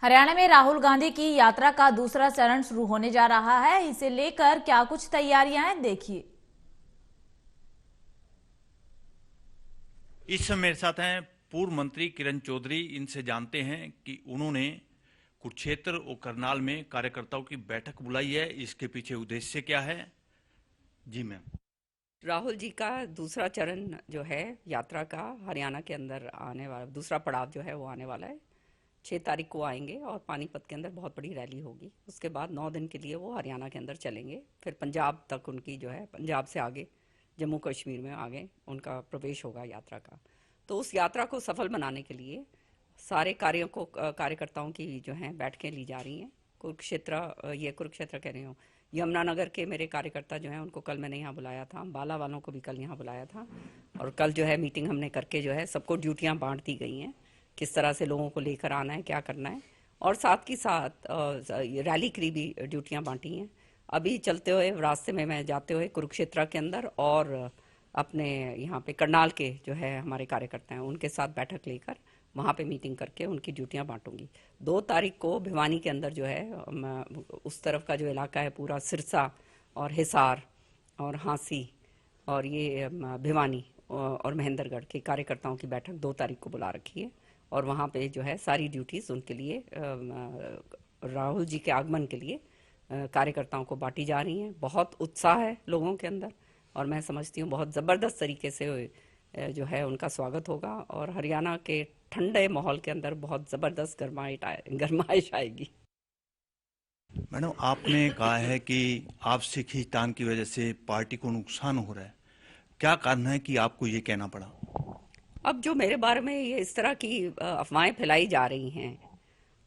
हरियाणा में राहुल गांधी की यात्रा का दूसरा चरण शुरू होने जा रहा है। इसे लेकर क्या कुछ तैयारियां हैं, देखिए। इस समय मेरे साथ हैं पूर्व मंत्री किरण चौधरी। इनसे जानते हैं कि उन्होंने कुरुक्षेत्र और करनाल में कार्यकर्ताओं की बैठक बुलाई है, इसके पीछे उद्देश्य क्या है। जी मैम। राहुल जी का दूसरा चरण जो है यात्रा का हरियाणा के अंदर आने वाला दूसरा पड़ाव जो है वो आने वाला है। 6 तारीख को आएंगे और पानीपत के अंदर बहुत बड़ी रैली होगी। उसके बाद 9 दिन के लिए वो हरियाणा के अंदर चलेंगे। फिर पंजाब तक उनकी जो है, पंजाब से आगे जम्मू कश्मीर में आगे उनका प्रवेश होगा यात्रा का। तो उस यात्रा को सफल बनाने के लिए सारे कार्यों को कार्यकर्ताओं की जो है बैठकें ली जा रही हैं। कुरुक्षेत्र कह रही हूँ, यमुनानगर के मेरे कार्यकर्ता जो हैं उनको कल मैंने यहाँ बुलाया था। अम्बाला वालों को भी कल यहाँ बुलाया था और कल जो है मीटिंग हमने करके जो है सबको ड्यूटियाँ बांट दी गई हैं, किस तरह से लोगों को लेकर आना है, क्या करना है। और साथ ही साथ रैली की भी ड्यूटियाँ बांटी हैं। अभी चलते हुए रास्ते में मैं जाते हुए कुरुक्षेत्र के अंदर और अपने यहाँ पे करनाल के जो है हमारे कार्यकर्ता हैं उनके साथ बैठक लेकर वहाँ पे मीटिंग करके उनकी ड्यूटियाँ बांटूंगी। 2 तारीख को भिवानी के अंदर जो है उस तरफ का जो इलाका है पूरा सिरसा और हिसार और हांसी और ये भिवानी और महेंद्रगढ़ के कार्यकर्ताओं की बैठक 2 तारीख को बुला रखी है। और वहाँ पे जो है सारी ड्यूटीज़ उनके लिए राहुल जी के आगमन के लिए कार्यकर्ताओं को बांटी जा रही हैं। बहुत उत्साह है लोगों के अंदर और मैं समझती हूँ बहुत ज़बरदस्त तरीके से जो है उनका स्वागत होगा और हरियाणा के ठंडे माहौल के अंदर बहुत ज़बरदस्त गरमाइश आएगी। मैडम, आपने कहा है कि आपसी खींचतान की वजह से पार्टी को नुकसान हो रहा है। क्या कारण है कि आपको ये कहना पड़ा? अब जो मेरे बारे में ये इस तरह की अफवाहें फैलाई जा रही हैं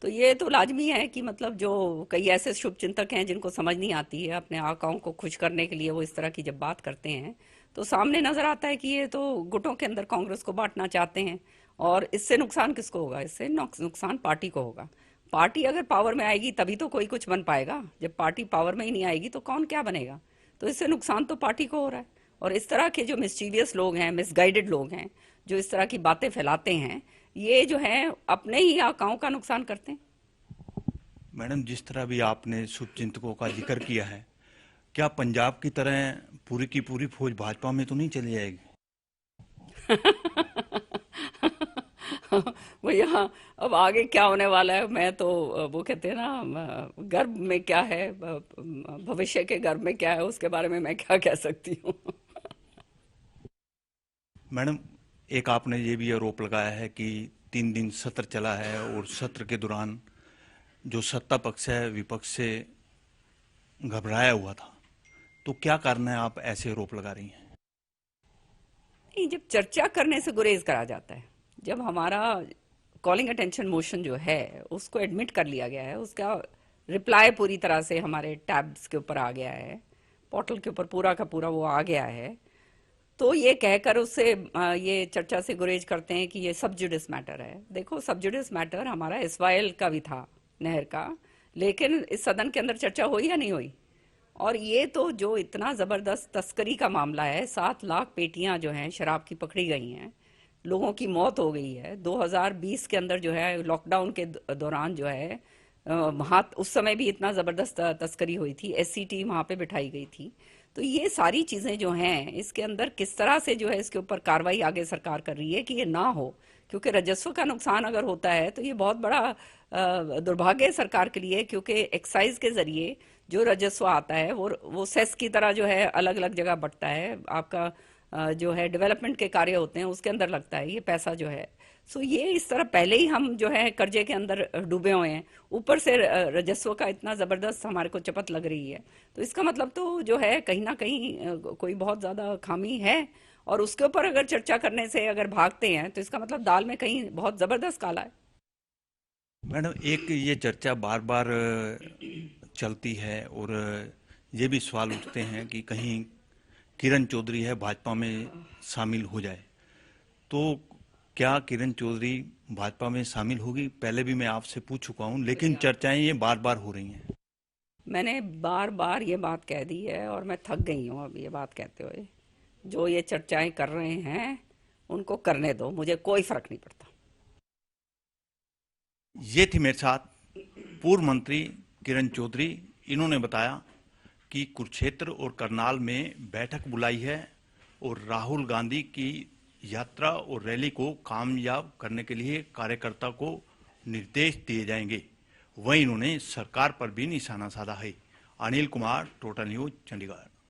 तो ये तो लाजमी है कि मतलब जो कई ऐसे शुभचिंतक हैं जिनको समझ नहीं आती है, अपने आकाओं को खुश करने के लिए वो इस तरह की जब बात करते हैं तो सामने नजर आता है कि ये तो गुटों के अंदर कांग्रेस को बांटना चाहते हैं। और इससे नुकसान किसको होगा? इससे नुकसान पार्टी को होगा। पार्टी अगर पावर में आएगी तभी तो कोई कुछ बन पाएगा। जब पार्टी पावर में ही नहीं आएगी तो कौन क्या बनेगा? तो इससे नुकसान तो पार्टी को हो रहा है। और इस तरह के जो मिस्चीवियस लोग हैं, मिसगाइडेड लोग हैं, जो इस तरह की बातें फैलाते हैं, ये जो है अपने ही आकाओं का नुकसान करते हैं। मैडम, जिस तरह भी आपने शुभचिंतकों का जिक्र किया है, क्या पंजाब की तरह पूरी की पूरी फौज भाजपा में तो नहीं चली जाएगी? वो यहाँ अब आगे क्या होने वाला है, मैं तो वो कहते हैं ना, गर्भ में क्या है, भविष्य के गर्भ में क्या है, उसके बारे में मैं क्या कह सकती हूँ। मैडम, एक आपने ये भी आरोप लगाया है कि 3 दिन सत्र चला है और सत्र के दौरान जो सत्ता पक्ष है विपक्ष से घबराया हुआ था, तो क्या कारण है आप ऐसे आरोप लगा रही हैं? नहीं, जब चर्चा करने से गुरेज करा जाता है, जब हमारा कॉलिंग अटेंशन मोशन जो है उसको एडमिट कर लिया गया है, उसका रिप्लाई पूरी तरह से हमारे टैब्स के ऊपर आ गया है, पोर्टल के ऊपर पूरा का पूरा वो आ गया है, तो ये कहकर उससे ये चर्चा से गुरेज करते हैं कि ये सब जुडिस मैटर है। देखो, सब जुडिस मैटर हमारा एसवाईएल का भी था, नहर का, लेकिन इस सदन के अंदर चर्चा हुई या नहीं हुई? और ये तो जो इतना जबरदस्त तस्करी का मामला है, 7 लाख पेटियां जो हैं शराब की पकड़ी गई हैं, लोगों की मौत हो गई है 2020 के अंदर जो है, लॉकडाउन के दौरान जो है वहाँ उस समय भी इतना जबरदस्त तस्करी हुई थी, एससीटी वहाँ पे बिठाई गई थी। तो ये सारी चीजें जो हैं इसके अंदर किस तरह से जो है इसके ऊपर कार्रवाई आगे सरकार कर रही है कि ये ना हो, क्योंकि राजस्व का नुकसान अगर होता है तो ये बहुत बड़ा दुर्भाग्य है सरकार के लिए, क्योंकि एक्साइज के जरिए जो राजस्व आता है वो सेस की तरह जो है अलग अलग जगह बंटता है। आपका जो है डेवलपमेंट के कार्य होते हैं उसके अंदर लगता है ये पैसा जो है। सो ये इस तरह पहले ही हम जो है कर्जे के अंदर डूबे हुए हैं, ऊपर से राजस्व का इतना जबरदस्त हमारे को चपत लग रही है। तो इसका मतलब तो जो है कहीं ना कहीं कोई बहुत ज्यादा खामी है। और उसके ऊपर अगर चर्चा करने से अगर भागते हैं तो इसका मतलब दाल में कहीं बहुत जबरदस्त काला है। मैडम, एक ये चर्चा बार बार चलती है और ये भी सवाल उठते हैं कि कहीं किरण चौधरी है भाजपा में शामिल हो जाए, तो क्या किरण चौधरी भाजपा में शामिल होगी? पहले भी मैं आपसे पूछ चुका हूं, लेकिन चर्चाएं ये बार बार हो रही हैं। मैंने बार बार ये बात कह दी है और मैं थक गई हूँ अब ये बात कहते हुए। जो ये चर्चाएं कर रहे हैं उनको करने दो, मुझे कोई फर्क नहीं पड़ता। ये थी मेरे साथ पूर्व मंत्री किरण चौधरी, इन्होंने बताया कि कुरुक्षेत्र और करनाल में बैठक बुलाई है और राहुल गांधी की यात्रा और रैली को कामयाब करने के लिए कार्यकर्ता को निर्देश दिए जाएंगे। वहीं इन्होंने सरकार पर भी निशाना साधा है। Anil Kumar, total news, Chandigarh.